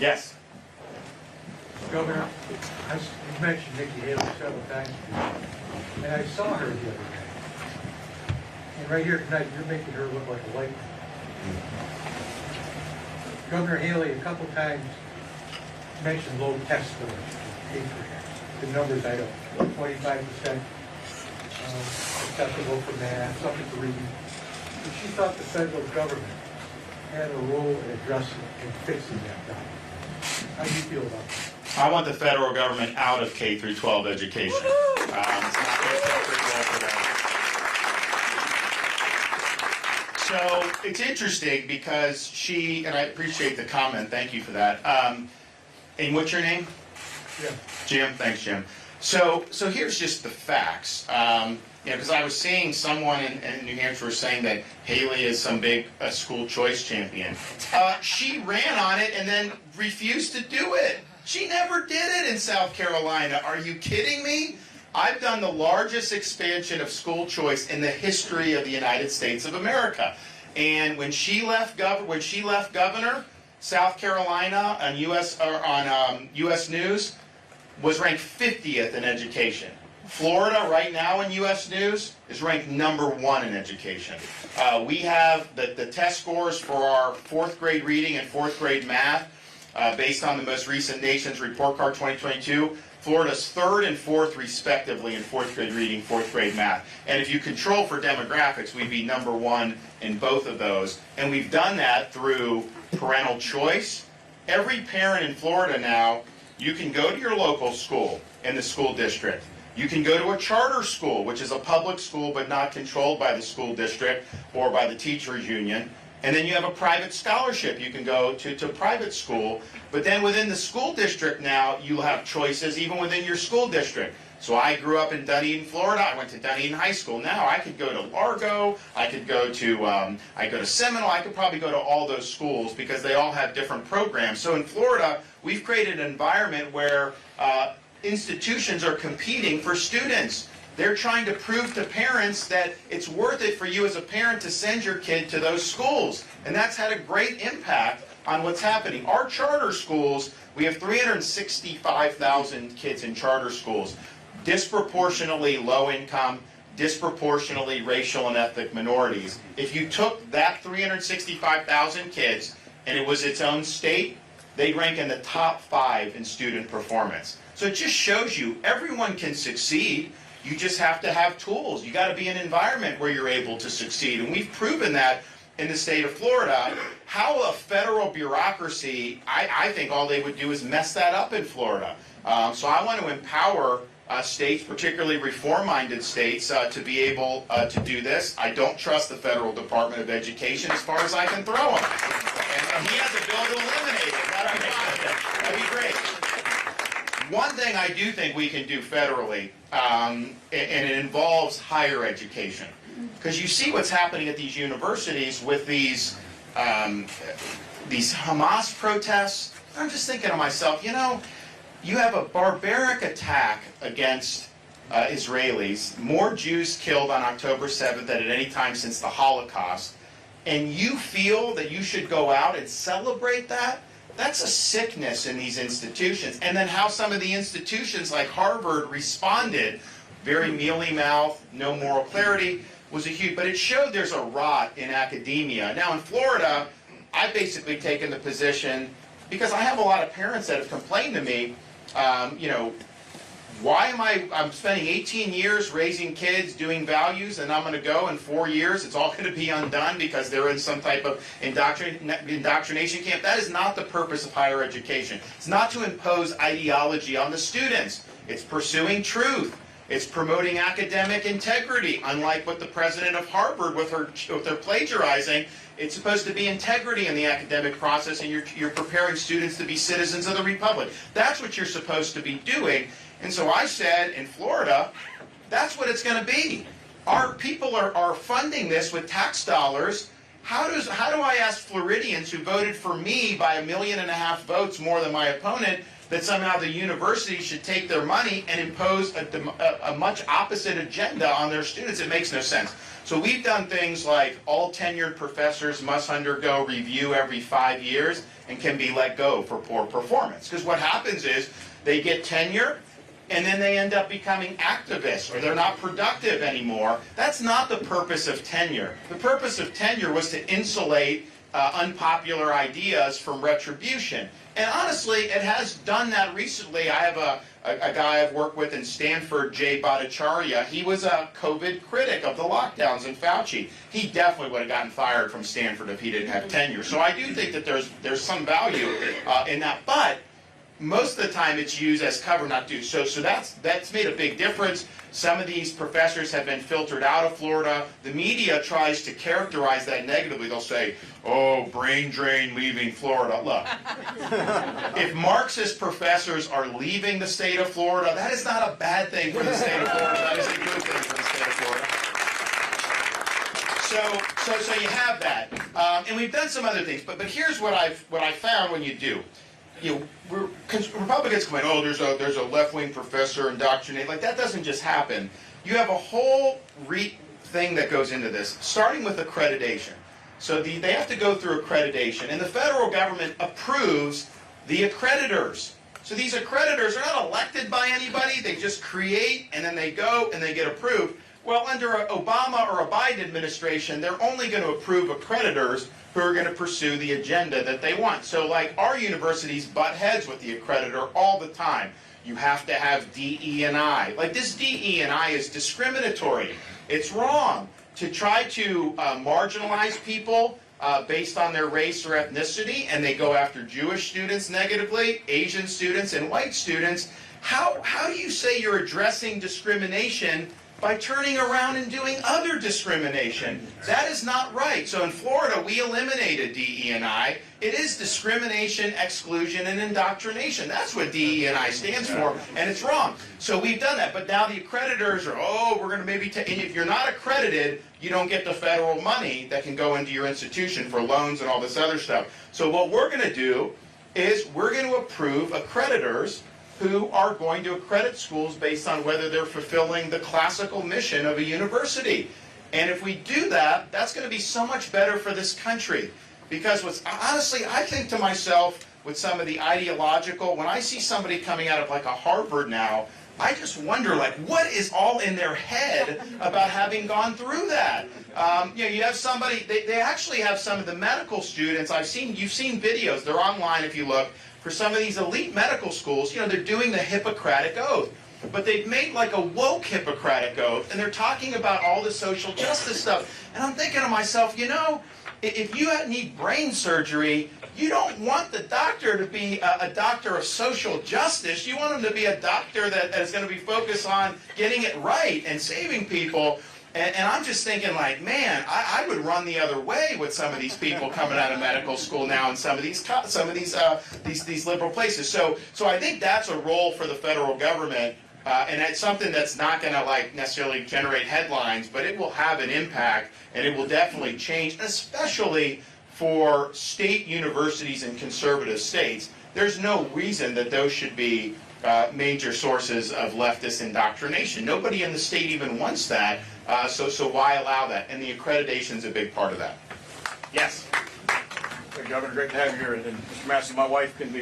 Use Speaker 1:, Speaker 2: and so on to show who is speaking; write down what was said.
Speaker 1: Yes.
Speaker 2: Governor, you mentioned Nikki Haley several times, and I saw her the other day. And right here tonight, you're making her look like a light. Governor Haley a couple times mentioned low test scores. The numbers I don't, 25% acceptable for math, something to read. But she thought the federal government had a role in addressing and fixing that problem. How do you feel about that?
Speaker 1: I want the federal government out of K through 12 education. It's not their appropriate role for that. So it's interesting because she, and I appreciate the comment, thank you for that. And what's your name?
Speaker 2: Yeah.
Speaker 1: Jim, thanks Jim. So here's just the facts. Because I was seeing someone in New Hampshire was saying that Haley is some big school choice champion. She ran on it and then refused to do it. She never did it in South Carolina. Are you kidding me? I've done the largest expansion of school choice in the history of the United States of America. And when she left governor, South Carolina on U.S. News was ranked 50th in education. Florida right now in U.S. News is ranked #1 in education. We have the test scores for our 4th grade reading and 4th grade math based on the most recent Nation's Report Card 2022. Florida's 3rd and 4th respectively in 4th grade reading, 4th grade math. And if you control for demographics, we'd be #1 in both of those. And we've done that through parental choice. Every parent in Florida now, you can go to your local school in the school district. You can go to a charter school, which is a public school but not controlled by the school district or by the teachers union. And then you have a private scholarship. You can go to private school. But then within the school district now, you'll have choices even within your school district. So I grew up in Dunedin, Florida. I went to Dunedin High School. Now I could go to Largo. I could go to Seminole. I could probably go to all those schools because they all have different programs. So in Florida, we've created an environment where institutions are competing for students. They're trying to prove to parents that it's worth it for you as a parent to send your kid to those schools. And that's had a great impact on what's happening. Our charter schools, we have 365,000 kids in charter schools. Disproportionately low income, disproportionately racial and ethnic minorities. If you took that 365,000 kids and it was its own state, they'd rank in the top 5 in student performance. So it just shows you everyone can succeed. You just have to have tools. You got to be in an environment where you're able to succeed. And we've proven that in the state of Florida. How a federal bureaucracy, I think all they would do is mess that up in Florida. So I want to empower states, particularly reform-minded states, to be able to do this. I don't trust the Federal Department of Education as far as I can throw them. And he has a bill to eliminate it. That'd be great. One thing I do think we can do federally, and it involves higher education. Because you see what's happening at these universities with these Hamas protests. I'm just thinking to myself, you know, you have a barbaric attack against Israelis, more Jews killed on October 7th than at any time since the Holocaust, and you feel that you should go out and celebrate that? That's a sickness in these institutions. And then how some of the institutions like Harvard responded, very mealy-mouthed, no moral clarity, was a huge, but it showed there's a rot in academia. Now in Florida, I've basically taken the position, because I have a lot of parents that have complained to me, you know, why am I'm spending 18 years raising kids, doing values, and I'm going to go in 4 years, it's all going to be undone because they're in some type of indoctrination camp. That is not the purpose of higher education. It's not to impose ideology on the students. It's pursuing truth. It's promoting academic integrity, unlike what the president of Harvard with their plagiarizing. It's supposed to be integrity in the academic process, and you're preparing students to be citizens of the republic. That's what you're supposed to be doing. And so I said, in Florida, that's what it's going to be. Our people are funding this with tax dollars. How do I ask Floridians who voted for me by 1.5 million votes more than my opponent that somehow the university should take their money and impose a much opposite agenda on their students? It makes no sense. So we've done things like all tenured professors must undergo review every 5 years, and can be let go for poor performance. Because what happens is they get tenure, and then they end up becoming activists, or they're not productive anymore. That's not the purpose of tenure. The purpose of tenure was to insulate unpopular ideas from retribution. And honestly, it has done that recently. I have a guy I've worked with in Stanford, Jay Bhattacharya. He was a COVID critic of the lockdowns and Fauci. He definitely would have gotten fired from Stanford if he didn't have tenure. So I do think that there's some value in that. But most of the time it's used as cover, not do. So that's made a big difference. Some of these professors have been filtered out of Florida. The media tries to characterize that negatively. They'll say, oh, brain drain leaving Florida. Look, if Marxist professors are leaving the state of Florida, that is not a bad thing for the state of Florida. That is a good thing for the state of Florida. So you have that. And we've done some other things. But here's what I found when you do. Republicans come in, oh, there's a left-wing professor indoctrinated. Like, that doesn't just happen. You have a whole thing that goes into this, starting with accreditation. So they have to go through accreditation, and the federal government approves the accreditors. So these accreditors are not elected by anybody. They just create, and then they go, and they get approved. Well, under an Obama or a Biden administration, they're only going to approve accreditors who are going to pursue the agenda that they want. So like our universities butt heads with the accreditor all the time. You have to have DE&I. Like this DE&I is discriminatory. It's wrong to try to marginalize people based on their race or ethnicity, and they go after Jewish students negatively, Asian students, and white students. How do you say you're addressing discrimination by turning around and doing other discrimination? That is not right. So in Florida, we eliminated DE&I. It is discrimination, exclusion, and indoctrination. That's what DE&I stands for, and it's wrong. So we've done that. But now the accreditors are, oh, we're going to maybe take, and if you're not accredited, you don't get the federal money that can go into your institution for loans and all this other stuff. So what we're going to do is we're going to approve accreditors who are going to accredit schools based on whether they're fulfilling the classical mission of a university. And if we do that, that's going to be so much better for this country. Because honestly, I think to myself, with some of the ideological, when I see somebody coming out of like a Harvard now, I just wonder, like, what is all in their head about having gone through that? You have somebody, they actually have some of the medical students, you've seen videos, they're online if you look, for some of these elite medical schools, they're doing the Hippocratic Oath. But they've made like a woke Hippocratic Oath, and they're talking about all the social justice stuff. And I'm thinking to myself, if you need brain surgery, you don't want the doctor to be a doctor of social justice. You want him to be a doctor that is going to be focused on getting it right and saving people. And I'm just thinking, like, man, I would run the other way with some of these people coming out of medical school now in some of these liberal places. So I think that's a role for the federal government, and it's something that's not going to like necessarily generate headlines, but it will have an impact, and it will definitely change, especially for state universities in conservative states. There's no reason that those should be major sources of leftist indoctrination. Nobody in the state even wants that. So why allow that? And the accreditation is a big part of that. Yes?
Speaker 3: Governor, great to have you here. And Mr. Massey, my wife can be